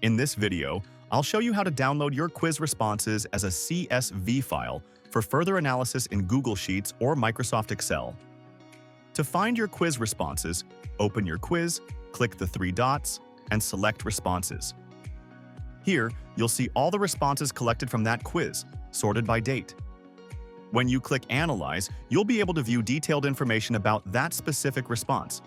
In this video, I'll show you how to download your quiz responses as a CSV file for further analysis in Google Sheets or Microsoft Excel. To find your quiz responses, open your quiz, click the three dots, and select Responses. Here, you'll see all the responses collected from that quiz, sorted by date. When you click Analyze, you'll be able to view detailed information about that specific response,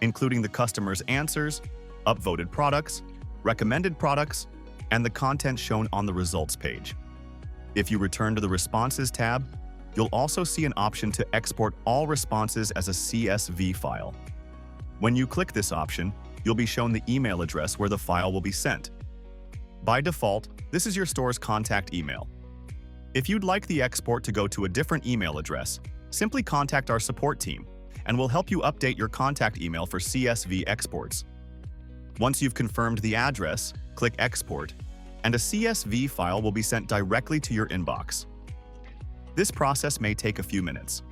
including the customer's answers, upvoted products, recommended products, and the content shown on the results page. If you return to the Responses tab, you'll also see an option to export all responses as a CSV file. When you click this option, you'll be shown the email address where the file will be sent. By default, this is your store's contact email. If you'd like the export to go to a different email address, simply contact our support team, and we'll help you update your contact email for CSV exports. Once you've confirmed the address, click Export, and a CSV file will be sent directly to your inbox. This process may take a few minutes.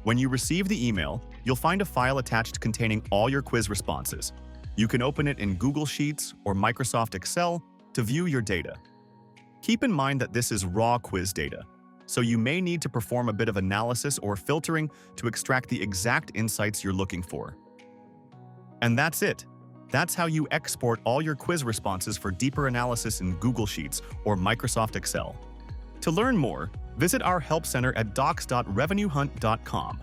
When you receive the email, you'll find a file attached containing all your quiz responses. You can open it in Google Sheets or Microsoft Excel to view your data. Keep in mind that this is raw quiz data, so you may need to perform a bit of analysis or filtering to extract the exact insights you're looking for. And that's it. That's how you export all your quiz responses for deeper analysis in Google Sheets or Microsoft Excel. To learn more, visit our help center at docs.revenuehunt.com.